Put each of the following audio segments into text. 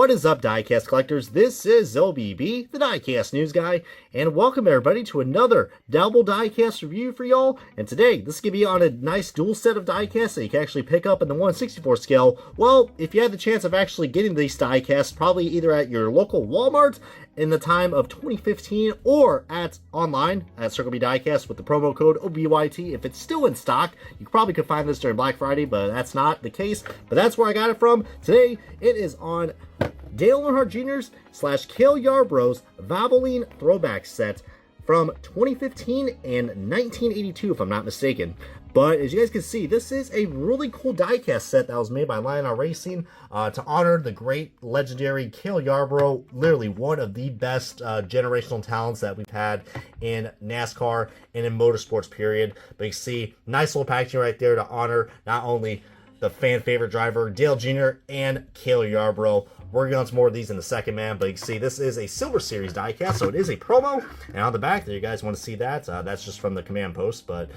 What is up, Diecast collectors? This is OBB, the Diecast news guy, and welcome everybody to another double Diecast review for y'all. And today, this is going to be on a nice dual set of Diecasts that you can actually pick up in the 1/64 scale. Well, if you had the chance of actually getting these Diecasts, probably either at your local Walmart in the time of 2015 or at online at Circle B Diecast with the promo code OBYT. If it's still in stock, you probably could find this during Black Friday, but that's not the case. But that's where I got it from. Today, it is on Dale Earnhardt Jr.'s / Cale Yarborough's Valvoline Throwback set from 2015 and 1982, if I'm not mistaken. But as you guys can see, this is a really cool diecast set that was made by Lionel Racing to honor the great legendary Cale Yarborough, literally one of the best generational talents that we've had in NASCAR and in motorsports, period. But you see, nice little packaging right there to honor not only the fan favorite driver Dale Jr. and Cale Yarborough. We're going to more of these in a second, man. But you can see this is a Silver Series diecast, so it is a promo. And on the back there, you guys want to see that. That's just from the command post. But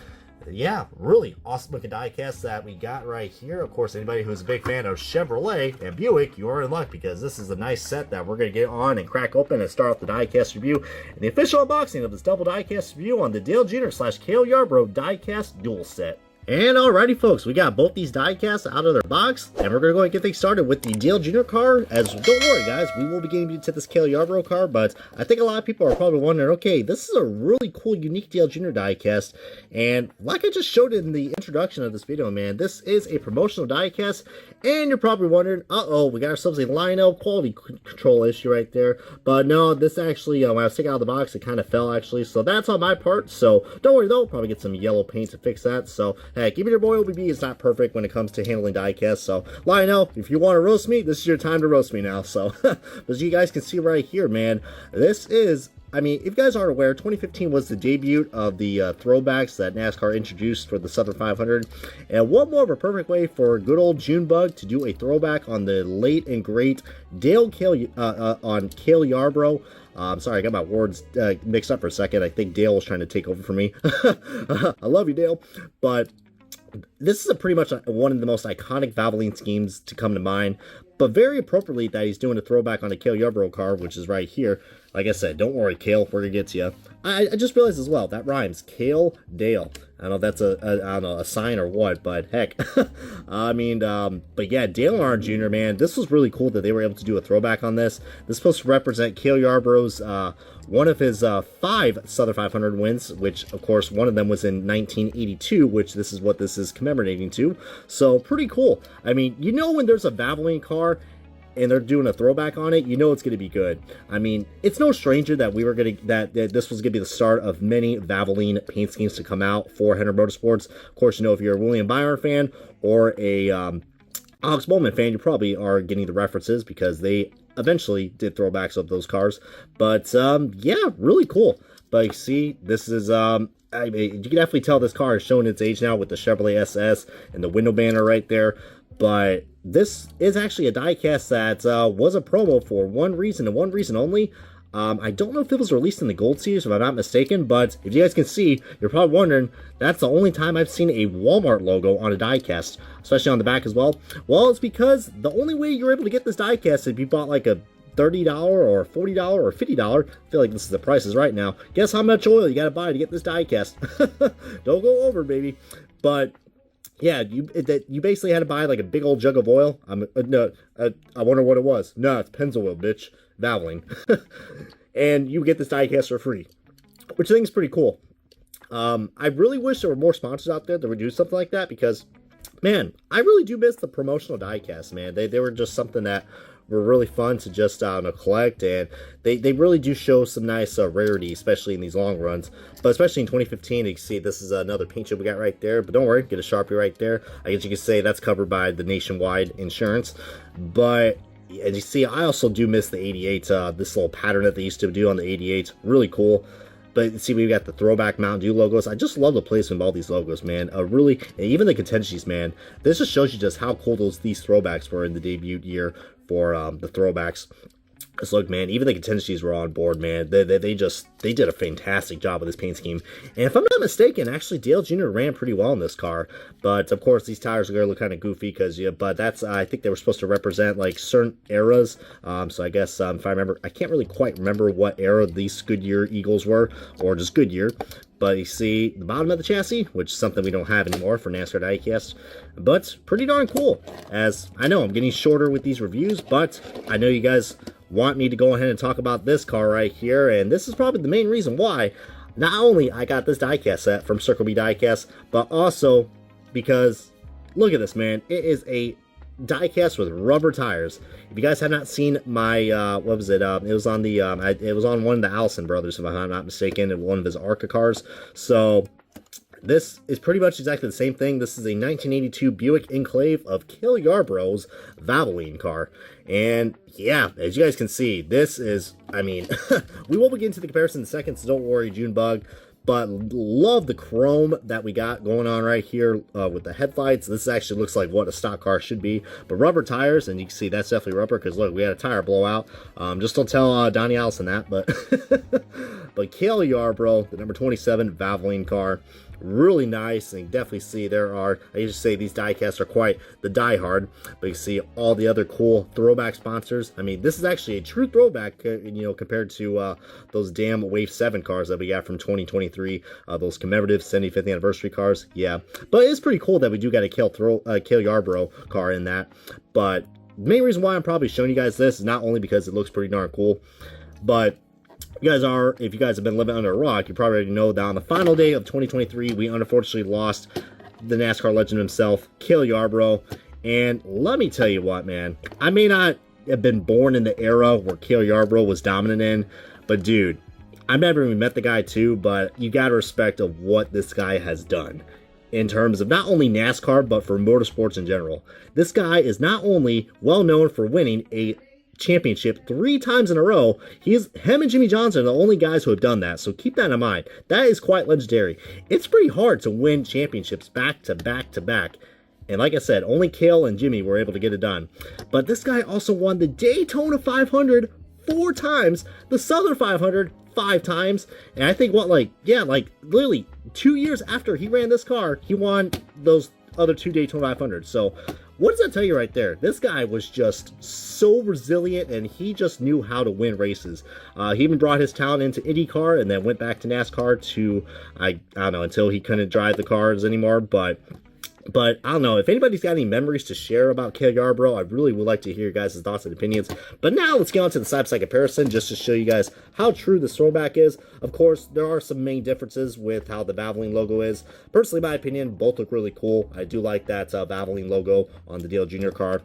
yeah, really awesome looking diecast that we got right here. Of course, anybody who's a big fan of Chevrolet and Buick, you are in luck because this is a nice set that we're going to get on and crack open and start off the diecast review and the official unboxing of this double diecast review on the Dale Jr. / Cale Yarborough diecast dual set. And alrighty folks, we got both these diecasts out of their box, and we're going to go and get things started with the Dale Jr. car, as don't worry guys, we will be getting into this Cale Yarborough car, but I think a lot of people are probably wondering, okay, this is a really cool, unique Dale Jr. diecast, and like I just showed in the introduction of this video, man, this is a promotional diecast, and you're probably wondering, uh-oh, we got ourselves a Lionel quality control issue right there, but no, this actually, when I was taking out of the box, it kind of fell actually, so that's on my part, so don't worry though, probably get some yellow paint to fix that, so heck, even your boy OBB is not perfect when it comes to handling diecast, so Lionel, if you want to roast me, this is your time to roast me now, so, but as you guys can see right here, man, this is, I mean, if you guys aren't aware, 2015 was the debut of the throwbacks that NASCAR introduced for the Southern 500, and what more of a perfect way for good old Junebug to do a throwback on the late and great Cale Yarborough. Sorry, I got my words mixed up for a second. I think Dale was trying to take over for me. I love you, Dale, but this is pretty much one of the most iconic Valvoline schemes to come to mind, but very appropriately that he's doing a throwback on a Cale Yarborough car, which is right here. Like I said, don't worry, Cale, we're gonna get to you. I just realized as well, that rhymes, Cale Dale. I don't know if that's I don't know, a sign or what, but heck. I mean, but yeah, Dale Earnhardt Jr., man, this was really cool that they were able to do a throwback on this. This is supposed to represent Cale Yarborough's, one of his 5 Southern 500 wins, which, of course, one of them was in 1982, which this is what this is commemorating to. So, pretty cool. I mean, you know when there's a Valvoline car and they're doing a throwback on it, you know it's going to be good. I mean, it's no stranger that we were going to, that this was going to be the start of many Valvoline paint schemes to come out for Hendrick Motorsports. Of course, you know, if you're a William Byron fan or a Alex Bowman fan, you probably are getting the references because they eventually did throwbacks of those cars. But, yeah, really cool. But you see, this is, I mean, you can definitely tell this car is showing its age now with the Chevrolet SS and the window banner right there. But this is actually a diecast that was a promo for one reason and one reason only. I don't know if it was released in the Gold Series, if I'm not mistaken, but if you guys can see, you're probably wondering, that's the only time I've seen a Walmart logo on a diecast, especially on the back as well. Well, it's because the only way you're able to get this diecast is if you bought like a $30 or $40 or $50. I feel like this is the prices right now. Guess how much oil you gotta buy to get this diecast? Don't go over, baby. But yeah, you basically had to buy like a big old jug of oil. I wonder what it was. No, it's Pennzoil oil, bitch. Valvoline. And you get this diecast for free, which I think is pretty cool. I really wish there were more sponsors out there that would do something like that because, man, I really do miss the promotional diecast, man. They were just something that were really fun to just collect, and they really do show some nice rarity, especially in these long runs. But especially in 2015, you can see this is another paint chip we got right there. But don't worry, get a Sharpie right there. I guess you could say that's covered by the nationwide insurance. But as you see, I also do miss the 88, this little pattern that they used to do on the 88. Really cool. But see, we've got the throwback Mountain Dew logos. I just love the placement of all these logos, man. Really, and even the contingencies, man. This just shows you just how cool these throwbacks were in the debut year for the throwbacks. Because look, man, even the contingencies were on board, man. They did a fantastic job with this paint scheme. And if I'm not mistaken, actually Dale Jr. ran pretty well in this car. But of course, these tires are gonna look kind of goofy because but that's I think they were supposed to represent like certain eras. So I guess if I remember, I can't really quite remember what era these Goodyear Eagles were, or just Goodyear. But you see the bottom of the chassis, which is something we don't have anymore for NASCAR Diecast. But pretty darn cool. As I know I'm getting shorter with these reviews, but I know you guys want me to go ahead and talk about this car right here, and this is probably the main reason why not only I got this diecast set from Circle B Diecast, but also because look at this, man. It is a diecast with rubber tires. If you guys have not seen my what was it, it was on the it was on one of the Allison brothers, if I'm not mistaken, in one of his ARCA cars. So this is pretty much exactly the same thing. This is a 1982 Buick Enclave of Cale Yarborough's Valvoline car. And yeah, as you guys can see, this is, I mean, we will get into the comparison in a second, so don't worry, Junebug. But love the chrome that we got going on right here with the headlights. This actually looks like what a stock car should be. But rubber tires, and you can see that's definitely rubber because look, we had a tire blowout. Just don't tell Donnie Allison that. But Cale Yarborough, the number 27 Valvoline car. Really nice, and you definitely see there are, I used to say these diecasts are quite the diehard, but you see all the other cool throwback sponsors. I mean, this is actually a true throwback, compared to those damn Wave 7 cars that we got from 2023, those commemorative 75th anniversary cars. Yeah, but it's pretty cool that we do got a Cale Yarborough car in that. But the main reason why I'm probably showing you guys this is not only because it looks pretty darn cool, but if you guys have been living under a rock, you probably already know that on the final day of 2023, we unfortunately lost the NASCAR legend himself, Cale Yarborough. And let me tell you what, man, I may not have been born in the era where Cale Yarborough was dominant in, but dude, I've never even met the guy too, but you gotta respect of what this guy has done in terms of not only NASCAR, but for motorsports in general. This guy is not only well known for winning a championship 3 times in a row. Him and Jimmy Johnson are the only guys who have done that, so keep that in mind. That is quite legendary. It's pretty hard to win championships back to back to back, and like I said, only Cale and Jimmy were able to get it done. But this guy also won the Daytona 500 4 times, the Southern 500 5 times, and I think literally 2 years after he ran this car, he won those other 2 Daytona 500s. So what does that tell you right there? This guy was just so resilient, and he just knew how to win races. He even brought his talent into IndyCar and then went back to NASCAR to, I don't know, until he couldn't drive the cars anymore. But I don't know, if anybody's got any memories to share about Cale Yarborough, I really would like to hear your guys' thoughts and opinions. But now let's get on to the side-by-side comparison, just to show you guys how true this throwback is. Of course, there are some main differences with how the Valvoline logo is. Personally, in my opinion, both look really cool. I do like that Valvoline logo on the Dale Jr. car.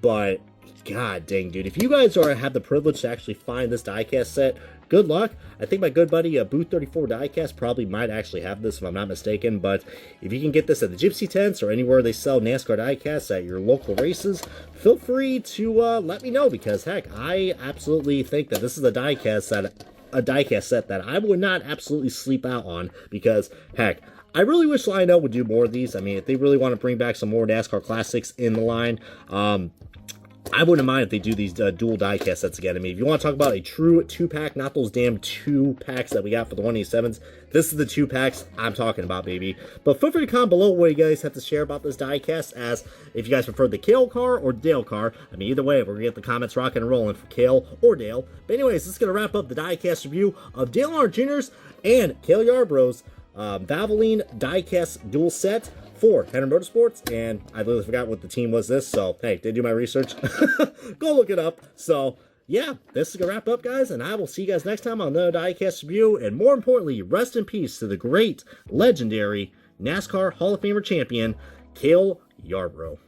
But god dang, dude, if you guys have the privilege to actually find this diecast set, good luck. I think my good buddy Booth 34 Diecast probably might actually have this, if I'm not mistaken. But if you can get this at the Gypsy Tents or anywhere they sell NASCAR diecasts at your local races, feel free to let me know, because heck, I absolutely think that this is a diecast set that I would not absolutely sleep out on, because heck, I really wish Lionel would do more of these. I mean, if they really want to bring back some more NASCAR classics in the line, I wouldn't mind if they do these dual diecast sets again. I mean, if you want to talk about a true 2-pack, not those damn 2-packs that we got for the 187s, this is the 2-packs I'm talking about, baby. But feel free to comment below what you guys have to share about this diecast, as if you guys prefer the Cale car or Dale car. I mean, either way, we're going to get the comments rocking and rolling for Cale or Dale. But anyways, this is going to wrap up the diecast review of Dale Earnhardt Jr.'s and Cale Yarborough's Valvoline diecast dual set for Hendrick Motorsports. And I literally forgot what the team was this, so hey, did do my research. Go look it up. So yeah, this is gonna wrap up, guys, and I will see you guys next time on another diecast review. And more importantly, rest in peace to the great, legendary NASCAR Hall of Famer champion Cale Yarborough.